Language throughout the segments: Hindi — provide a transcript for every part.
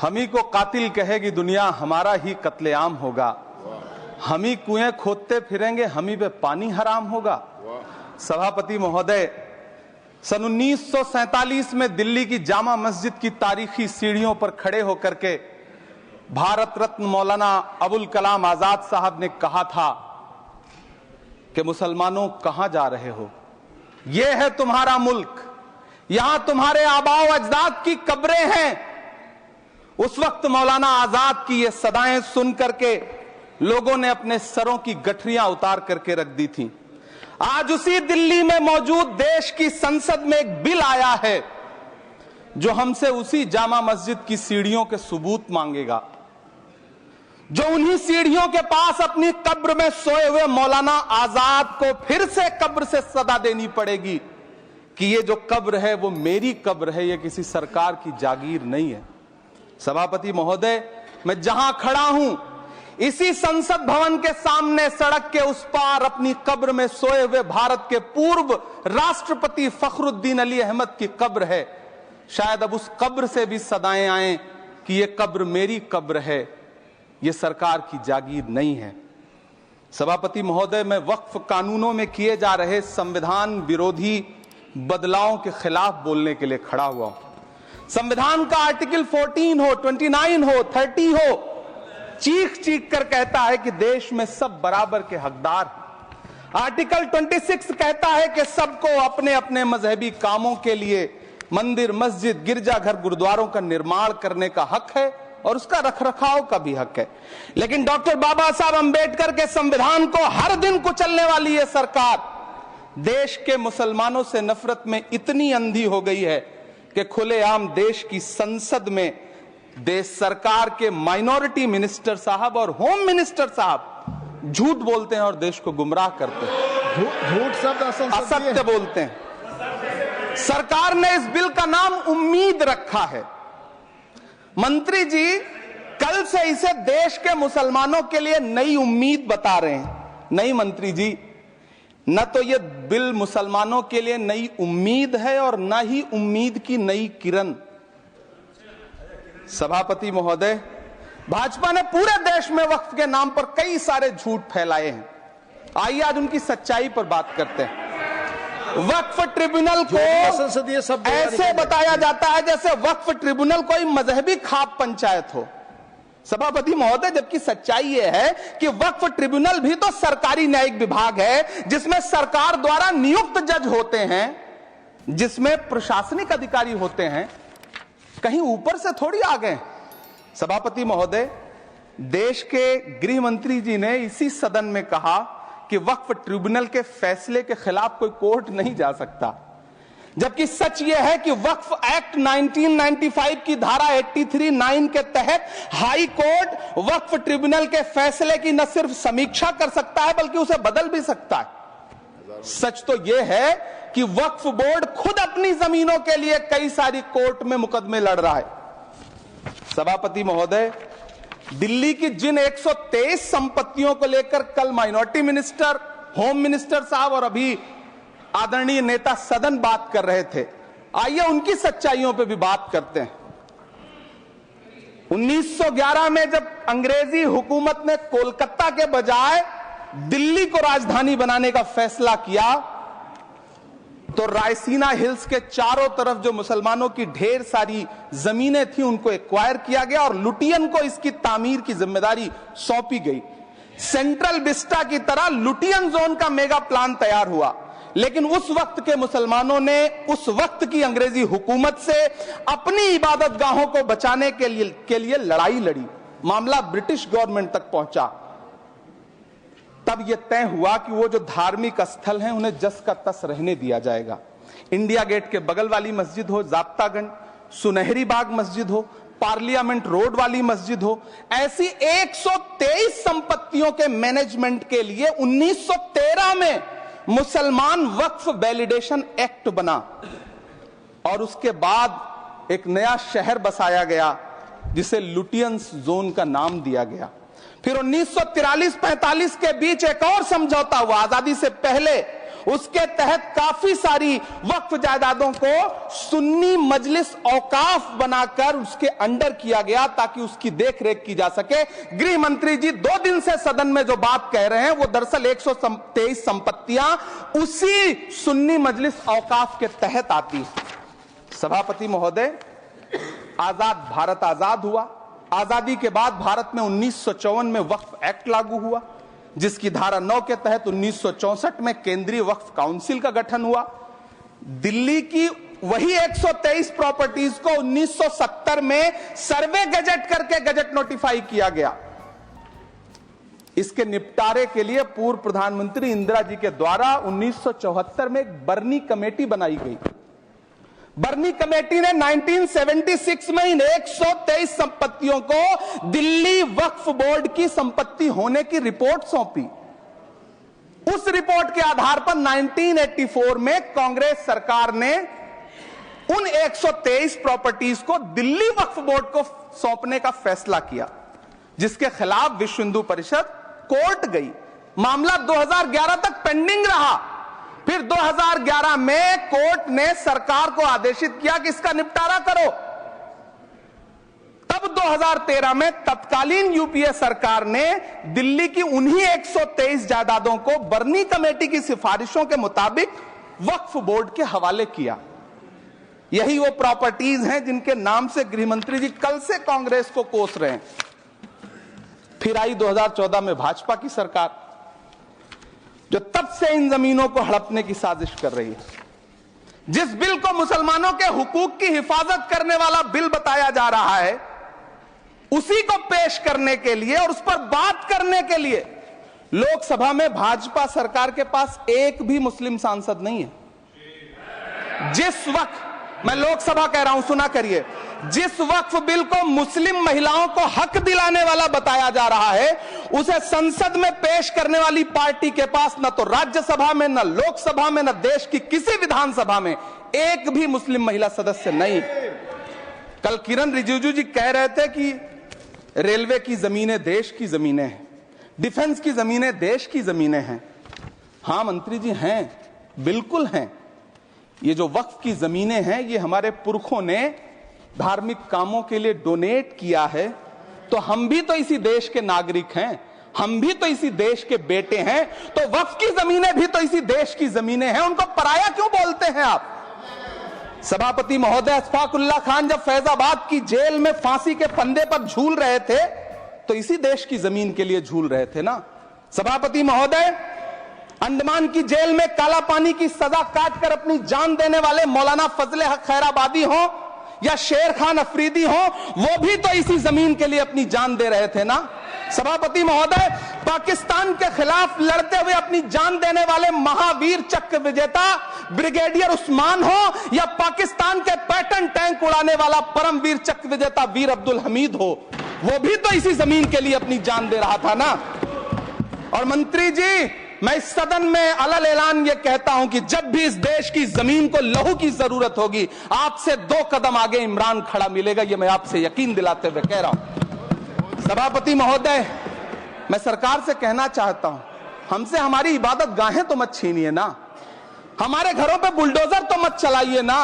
हम ही को कातिल कहेगी दुनिया, हमारा ही कत्लेआम होगा। हम ही कुएं खोदते फिरेंगे, हम ही पे पानी हराम होगा। सभापति महोदय, सन 1947 में दिल्ली की जामा मस्जिद की तारीखी सीढ़ियों पर खड़े होकर के भारत रत्न मौलाना अबुल कलाम आजाद साहब ने कहा था कि मुसलमानों कहां जा रहे हो, यह है तुम्हारा मुल्क, यहां तुम्हारे आबाओ अजदाद की कब्रें हैं। उस वक्त मौलाना आजाद की ये सदाएं सुन करके लोगों ने अपने सरों की गठरियां उतार करके रख दी थी। आज उसी दिल्ली में मौजूद देश की संसद में एक बिल आया है जो हमसे उसी जामा मस्जिद की सीढ़ियों के सबूत मांगेगा, जो उन्हीं सीढ़ियों के पास अपनी कब्र में सोए हुए मौलाना आजाद को फिर से कब्र से सदा देनी पड़ेगी कि ये जो कब्र है वो मेरी कब्र है, ये किसी सरकार की जागीर नहीं है। सभापति महोदय, मैं जहां खड़ा हूं इसी संसद भवन के सामने सड़क के उस पार अपनी कब्र में सोए हुए भारत के पूर्व राष्ट्रपति फखरुद्दीन अली अहमद की कब्र है। शायद अब उस कब्र से भी सदाएं आए कि ये कब्र मेरी कब्र है, ये सरकार की जागीर नहीं है। सभापति महोदय, मैं वक्फ कानूनों में किए जा रहे संविधान विरोधी बदलावों के खिलाफ बोलने के लिए खड़ा हुआ हूं। संविधान का आर्टिकल 14 हो, 29 हो, 30 हो, चीख चीख कर कहता है कि देश में सब बराबर के हकदार हैं। आर्टिकल 26 कहता है कि सबको अपने अपने मजहबी कामों के लिए मंदिर, मस्जिद, गिरजाघर, गुरुद्वारों का निर्माण करने का हक है और उसका रखरखाव का भी हक है। लेकिन डॉक्टर बाबा साहब अंबेडकर के संविधान को हर दिन कुचलने वाली ये सरकार देश के मुसलमानों से नफरत में इतनी अंधी हो गई है कि खुलेआम देश की संसद में देश सरकार के माइनॉरिटी मिनिस्टर साहब और होम मिनिस्टर साहब झूठ बोलते हैं और देश को गुमराह करते हैं, झूठ शब्द असत्य बोलते हैं। सरकार ने इस बिल का नाम उम्मीद रखा है। मंत्री जी कल से इसे देश के मुसलमानों के लिए नई उम्मीद बता रहे हैं। नहीं मंत्री जी, न तो यह बिल मुसलमानों के लिए नई उम्मीद है और न ही उम्मीद की नई किरण। सभापति महोदय, भाजपा ने पूरे देश में वक्फ के नाम पर कई सारे झूठ फैलाए हैं। आइए आज उनकी सच्चाई पर बात करते हैं। वक्फ ट्रिब्यूनल को ऐसे बताया जाता है जैसे वक्फ ट्रिब्यूनल कोई मजहबी खाप पंचायत हो। सभापति महोदय, जबकि सच्चाई यह है कि वक्फ ट्रिब्यूनल भी तो सरकारी न्यायिक विभाग है जिसमें सरकार द्वारा नियुक्त जज होते हैं, जिसमें प्रशासनिक अधिकारी होते हैं, कहीं ऊपर से थोड़ी आ गए। सभापति महोदय, देश के गृह मंत्री जी ने इसी सदन में कहा कि वक्फ ट्रिब्यूनल के फैसले के खिलाफ कोई कोर्ट नहीं जा सकता, जबकि सच यह है कि वक्फ एक्ट 1995 की धारा 83(9) के तहत हाई कोर्ट वक्फ ट्रिब्यूनल के फैसले की न सिर्फ समीक्षा कर सकता है बल्कि उसे बदल भी सकता है। सच तो यह है कि वक्फ बोर्ड खुद अपनी जमीनों के लिए कई सारी कोर्ट में मुकदमे लड़ रहा है। सभापति महोदय, दिल्ली की जिन 123 संपत्तियों को लेकर कल माइनॉरिटी मिनिस्टर, होम मिनिस्टर साहब और अभी आदरणीय नेता सदन बात कर रहे थे, आइए उनकी सच्चाइयों पे भी बात करते हैं। 1911 में जब अंग्रेजी हुकूमत ने कोलकाता के बजाय दिल्ली को राजधानी बनाने का फैसला किया तो रायसीना हिल्स के चारों तरफ जो मुसलमानों की ढेर सारी जमीनें थी उनको एक्वायर किया गया और लुटियन को इसकी तामीर की जिम्मेदारी सौंपी गई। सेंट्रल विस्टा की तरह लुटियन जोन का मेगा प्लान तैयार हुआ, लेकिन उस वक्त के मुसलमानों ने उस वक्त की अंग्रेजी हुकूमत से अपनी इबादत गाहों को बचाने के लिए लड़ाई लड़ी। मामला ब्रिटिश गवर्नमेंट तक पहुंचा। तब यह तय हुआ कि वो जो धार्मिक स्थल हैं उन्हें जस का तस रहने दिया जाएगा। इंडिया गेट के बगल वाली मस्जिद हो, जाब्तागंज, सुनहरी बाग मस्जिद हो, पार्लियामेंट रोड वाली मस्जिद हो, ऐसी 123 संपत्तियों के मैनेजमेंट के लिए 1913 में मुसलमान वक्फ वैलिडेशन एक्ट बना और उसके बाद एक नया शहर बसाया गया जिसे लुटियंस जोन का नाम दिया गया। फिर 1943-45 के बीच एक और समझौता हुआ आजादी से पहले उसके तहत काफी सारी वक्फ जायदादों को सुन्नी मजलिस औकाफ बनाकर उसके अंडर किया गया ताकि उसकी देखरेख की जा सके। गृह मंत्री जी 2 दिन से सदन में जो बात कह रहे हैं वो दरअसल 123 संपत्तियां उसी सुन्नी मजलिस औकाफ के तहत आती है। सभापति महोदय, आजाद भारत आजाद हुआ। आजादी के बाद भारत में 1954 में वक्फ एक्ट लागू हुआ, जिसकी धारा 9 के तहत 1964 में केंद्रीय वक्फ काउंसिल का गठन हुआ। दिल्ली की वही 123 प्रॉपर्टीज को 1970 में सर्वे गजट करके गजट नोटिफाई किया गया। इसके निपटारे के लिए पूर्व प्रधानमंत्री इंदिरा जी के द्वारा 1974 में एक बर्नी कमेटी बनाई गई। बर्नी कमेटी ने 1976 में इन 123 संपत्तियों को दिल्ली वक्फ बोर्ड की संपत्ति होने की रिपोर्ट सौंपी। उस रिपोर्ट के आधार पर 1984 में कांग्रेस सरकार ने उन 123 प्रॉपर्टीज को दिल्ली वक्फ बोर्ड को सौंपने का फैसला किया, जिसके खिलाफ विश्व हिंदू परिषद कोर्ट गई। मामला 2011 तक पेंडिंग रहा। फिर 2011 में कोर्ट ने सरकार को आदेशित किया कि इसका निपटारा करो। तब 2013 में तत्कालीन यूपीए सरकार ने दिल्ली की उन्हीं 123 जायदादों को बर्नी कमेटी की सिफारिशों के मुताबिक वक्फ बोर्ड के हवाले किया। यही वो प्रॉपर्टीज हैं जिनके नाम से गृह मंत्री जी कल से कांग्रेस को कोस रहे हैं। फिर आई 2014 में भाजपा की सरकार, जो तब से इन जमीनों को हड़पने की साजिश कर रही है। जिस बिल को मुसलमानों के हुकूक की हिफाजत करने वाला बिल बताया जा रहा है, उसी को पेश करने के लिए और उस पर बात करने के लिए लोकसभा में भाजपा सरकार के पास एक भी मुस्लिम सांसद नहीं है। जिस वक्त, मैं लोकसभा कह रहा हूं, सुना करिए, जिस वक्फ बिल को मुस्लिम महिलाओं को हक दिलाने वाला बताया जा रहा है, उसे संसद में पेश करने वाली पार्टी के पास न तो राज्यसभा में, न लोकसभा में, न देश की किसी विधानसभा में एक भी मुस्लिम महिला सदस्य नहीं। कल किरण रिजिजू जी कह रहे थे कि रेलवे की जमीनें देश की जमीनें हैं, डिफेंस की जमीनें देश की जमीनें हैं। हां मंत्री जी, हैं, बिल्कुल हैं। ये जो वक्फ की जमीनें हैं, ये हमारे पुरखों ने धार्मिक कामों के लिए डोनेट किया है। तो हम भी तो इसी देश के नागरिक हैं, हम भी तो इसी देश के बेटे हैं। तो वक्फ की जमीनें भी तो इसी देश की जमीनें हैं, उनको पराया क्यों बोलते हैं आप? सभापति महोदय, अशफाकुल्लाह खान जब फैजाबाद की जेल में फांसी के फंदे पर झूल रहे थे, तो इसी देश की जमीन के लिए झूल रहे थे ना। सभापति महोदय, अंडमान की जेल में काला पानी की सजा काटकर अपनी जान देने वाले मौलाना फजले हक खैराबादी हो या शेर खान अफरीदी हो, वो भी तो इसी जमीन के लिए अपनी जान दे रहे थे ना। सभापति महोदय, पाकिस्तान के खिलाफ लड़ते हुए अपनी जान देने वाले महावीर चक्र विजेता ब्रिगेडियर उस्मान हो या पाकिस्तान के पैटर्न टैंक उड़ाने वाला परमवीर चक्र विजेता वीर अब्दुल हमीद हो, वो भी तो इसी जमीन के लिए अपनी जान दे रहा था ना। और मंत्री जी, मैं इस सदन में अलल ऐलान ये कहता हूं कि जब भी इस देश की जमीन को लहू की जरूरत होगी, आपसे 2 कदम आगे इमरान खड़ा मिलेगा। ये मैं आपसे यकीन दिलाते हुए कह रहा हूं। सभापति महोदय, मैं सरकार से कहना चाहता हूं, हमसे हमारी इबादत गाहें तो मत छीनिए ना, हमारे घरों पे बुलडोजर तो मत चलाइए ना,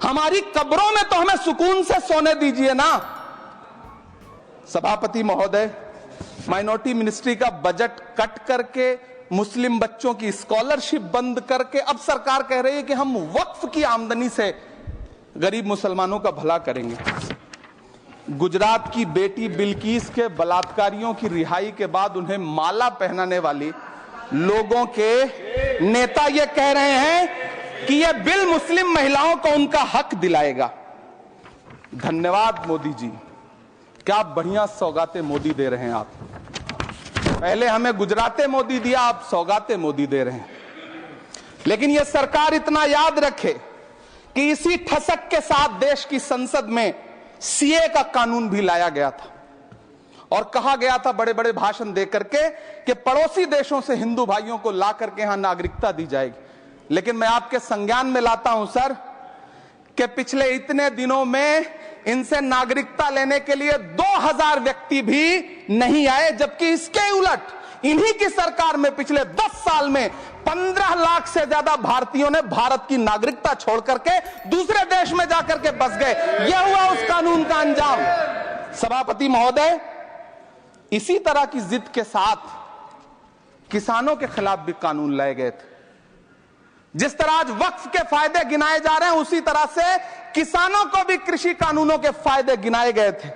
हमारी कब्रों में तो हमें सुकून से सोने दीजिए ना। सभापति महोदय, माइनॉरिटी मिनिस्ट्री का बजट कट करके, मुस्लिम बच्चों की स्कॉलरशिप बंद करके अब सरकार कह रही है कि हम वक्फ की आमदनी से गरीब मुसलमानों का भला करेंगे। गुजरात की बेटी बिल्किस के बलात्कारियों की रिहाई के बाद उन्हें माला पहनाने वाली लोगों के नेता ये कह रहे हैं कि यह बिल मुस्लिम महिलाओं को उनका हक दिलाएगा। धन्यवाद मोदी जी, क्या बढ़िया सौगातें मोदी दे रहे हैं आप। पहले हमें गुजराते मोदी दिया, आप सौगातें मोदी दे रहे हैं। लेकिन यह सरकार इतना याद रखे कि इसी ठसक के साथ देश की संसद में सीए का कानून भी लाया गया था और कहा गया था बड़े बड़े भाषण देकर के कि पड़ोसी देशों से हिंदू भाइयों को ला करके यहां नागरिकता दी जाएगी। लेकिन मैं आपके संज्ञान में लाता हूं सर कि पिछले इतने दिनों में इनसे नागरिकता लेने के लिए 2000 व्यक्ति भी नहीं आए, जबकि इसके उलट इन्हीं की सरकार में पिछले 10 साल में 15 लाख से ज्यादा भारतीयों ने भारत की नागरिकता छोड़ करके दूसरे देश में जाकर के बस गए। यह हुआ उस कानून का अंजाम। सभापति महोदय, इसी तरह की जिद के साथ किसानों के खिलाफ भी कानून लाए गए थे। जिस तरह आज वक्फ के फायदे गिनाए जा रहे हैं, उसी तरह से किसानों को भी कृषि कानूनों के फायदे गिनाए गए थे।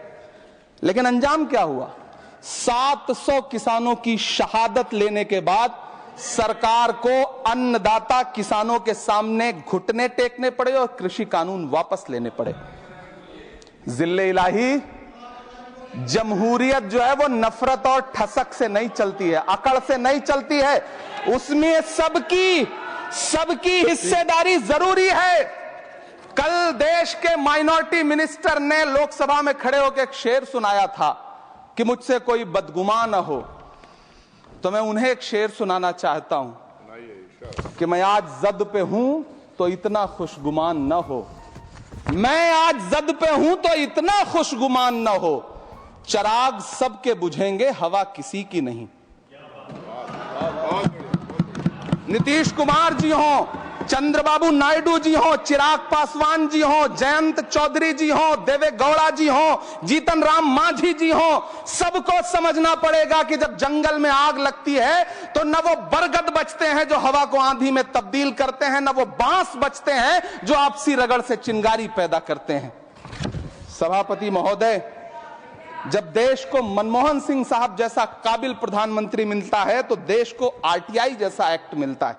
लेकिन अंजाम क्या हुआ? 700 किसानों की शहादत लेने के बाद सरकार को अन्नदाता किसानों के सामने घुटने टेकने पड़े और कृषि कानून वापस लेने पड़े। जिल्ले इलाही, जमहूरियत जो है वो नफरत और ठसक से नहीं चलती है, अकड़ से नहीं चलती है। उसमें सबकी हिस्सेदारी जरूरी है। कल देश के माइनॉरिटी मिनिस्टर ने लोकसभा में खड़े होकर एक शेर सुनाया था कि मुझसे कोई बदगुमान न हो, तो मैं उन्हें एक शेर सुनाना चाहता हूं कि मैं आज जद पे हूं तो इतना खुशगुमान न हो, मैं आज जद पे हूं तो इतना खुशगुमान न हो, चराग सबके बुझेंगे हवा किसी की नहीं। नीतीश कुमार जी हो, चंद्रबाबू नायडू जी हो, चिराग पासवान जी हो, जयंत चौधरी जी हो, देवे गौड़ा जी हो, जीतन राम मांझी जी हो, सबको समझना पड़ेगा कि जब जंगल में आग लगती है तो न वो बरगद बचते हैं जो हवा को आंधी में तब्दील करते हैं, न वो बांस बचते हैं जो आपसी रगड़ से चिंगारी पैदा करते हैं। सभापति महोदय, जब देश को मनमोहन सिंह साहब जैसा काबिल प्रधानमंत्री मिलता है तो देश को आरटीआई जैसा एक्ट मिलता है,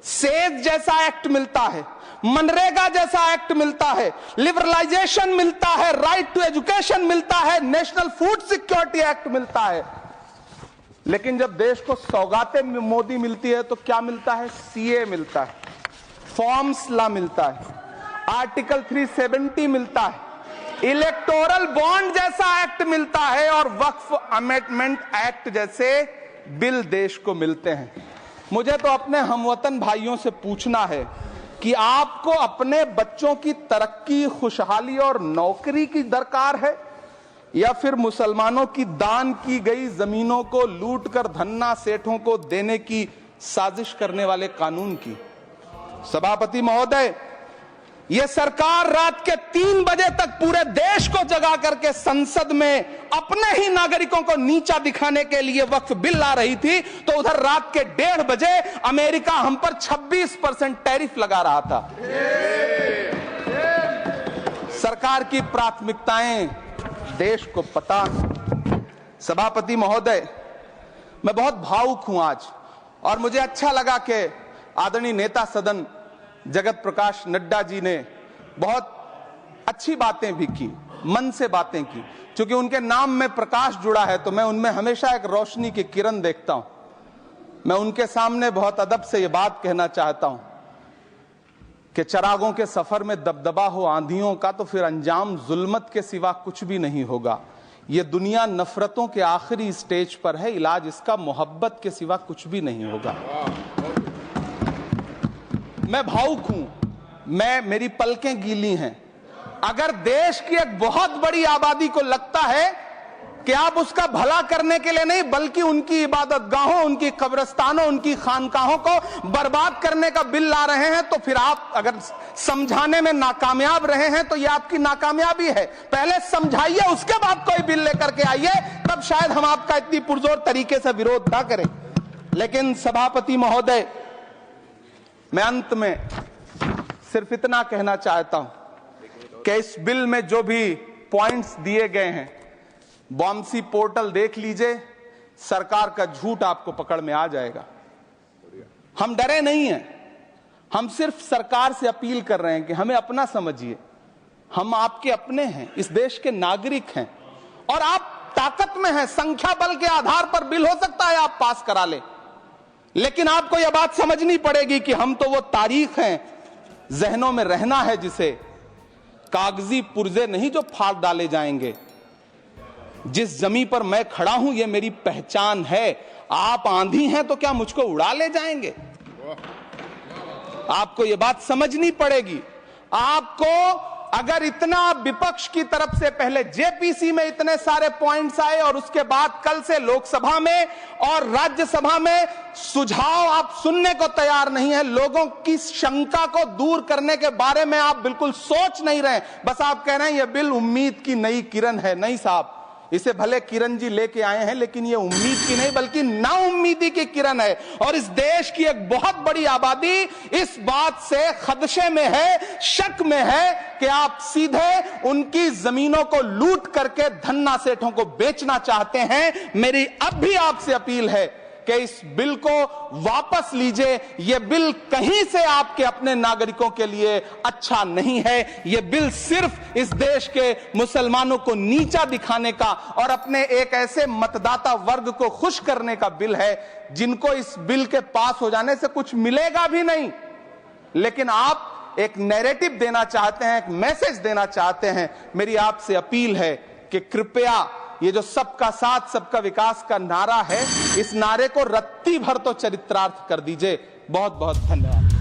सेज जैसा एक्ट मिलता है, मनरेगा जैसा एक्ट मिलता है, लिबरलाइजेशन मिलता है, राइट टू एजुकेशन मिलता है, नेशनल फूड सिक्योरिटी एक्ट मिलता है। लेकिन जब देश को सौगातें मोदी मिलती है तो क्या मिलता है? सीए मिलता है, फॉर्म्स लॉ मिलता है, आर्टिकल 370 मिलता है, इलेक्टोरल बॉन्ड जैसा एक्ट मिलता है और वक्फ अमेंडमेंट एक्ट जैसे बिल देश को मिलते हैं। मुझे तो अपने हमवतन भाइयों से पूछना है कि आपको अपने बच्चों की तरक्की, खुशहाली और नौकरी की दरकार है या फिर मुसलमानों की दान की गई जमीनों को लूटकर धन्ना सेठों को देने की साजिश करने वाले कानून की? सभापति महोदय, यह सरकार रात के 3 बजे तक पूरे देश को जगा करके संसद में अपने ही नागरिकों को नीचा दिखाने के लिए वक्फ बिल ला रही थी, तो उधर रात के 1:30 बजे अमेरिका हम पर 26% टैरिफ लगा रहा था। सरकार की प्राथमिकताएं देश को पता। सभापति महोदय, मैं बहुत भावुक हूं आज, और मुझे अच्छा लगा कि आदरणीय नेता सदन जगत प्रकाश नड्डा जी ने बहुत अच्छी बातें भी की, मन से बातें की। क्योंकि उनके नाम में प्रकाश जुड़ा है तो मैं उनमें हमेशा एक रोशनी की किरण देखता हूं। मैं उनके सामने बहुत अदब से यह बात कहना चाहता हूं कि चरागों के सफर में दबदबा हो आंधियों का तो फिर अंजाम जुल्मत के सिवा कुछ भी नहीं होगा। यह दुनिया नफरतों के आखिरी स्टेज पर है, इलाज इसका मोहब्बत के सिवा कुछ भी नहीं होगा। मैं भावुक हूं, मेरी पलकें गीली हैं। अगर देश की एक बहुत बड़ी आबादी को लगता है कि आप उसका भला करने के लिए नहीं बल्कि उनकी इबादतगाहों, उनकी कब्रिस्तानों, उनकी खानकाहों को बर्बाद करने का बिल ला रहे हैं, तो फिर आप अगर समझाने में नाकामयाब रहे हैं तो यह आपकी नाकामयाबी है। पहले समझाइए, उसके बाद कोई बिल लेकर के आइए, तब शायद हम आपका इतनी पुरजोर तरीके से विरोध ना करें। लेकिन सभापति महोदय, मैं अंत में सिर्फ इतना कहना चाहता हूं कि इस बिल में जो भी पॉइंट्स दिए गए हैं, बॉम्सी पोर्टल देख लीजिए, सरकार का झूठ आपको पकड़ में आ जाएगा। हम डरे नहीं हैं, हम सिर्फ सरकार से अपील कर रहे हैं कि हमें अपना समझिए। हम आपके अपने हैं, इस देश के नागरिक हैं और आप ताकत में हैं। संख्या बल के आधार पर बिल हो सकता है आप पास करा ले, लेकिन आपको यह बात समझनी पड़ेगी कि हम तो वो तारीख हैं, जहनों में रहना है जिसे कागजी पुर्जे नहीं जो फाड़ डाले जाएंगे। जिस जमीन पर मैं खड़ा हूं यह मेरी पहचान है। आप आंधी हैं तो क्या मुझको उड़ा ले जाएंगे? आपको यह बात समझनी पड़ेगी। आपको अगर इतना विपक्ष की तरफ से पहले जेपीसी में इतने सारे पॉइंट्स आए और उसके बाद कल से लोकसभा में और राज्यसभा में सुझाव आप सुनने को तैयार नहीं है, लोगों की शंका को दूर करने के बारे में आप बिल्कुल सोच नहीं रहे, बस आप कह रहे हैं यह बिल उम्मीद की नई किरण है। नहीं साहब, इसे भले किरण जी लेके आए हैं, लेकिन ये उम्मीद की नहीं बल्कि नाउम्मीदी की किरण है। और इस देश की एक बहुत बड़ी आबादी इस बात से खदशे में है, शक में है कि आप सीधे उनकी जमीनों को लूट करके धन्ना सेठों को बेचना चाहते हैं। मेरी अब भी आपसे अपील है कि इस बिल को वापस लीजिए। यह बिल कहीं से आपके अपने नागरिकों के लिए अच्छा नहीं है। यह बिल सिर्फ इस देश के मुसलमानों को नीचा दिखाने का और अपने एक ऐसे मतदाता वर्ग को खुश करने का बिल है जिनको इस बिल के पास हो जाने से कुछ मिलेगा भी नहीं, लेकिन आप एक नैरेटिव देना चाहते हैं, एक मैसेज देना चाहते हैं। मेरी आपसे अपील है कि कृपया ये जो सबका साथ सबका विकास का नारा है, इस नारे को रत्ती भर तो चरित्रार्थ कर दीजिए। बहुत बहुत धन्यवाद।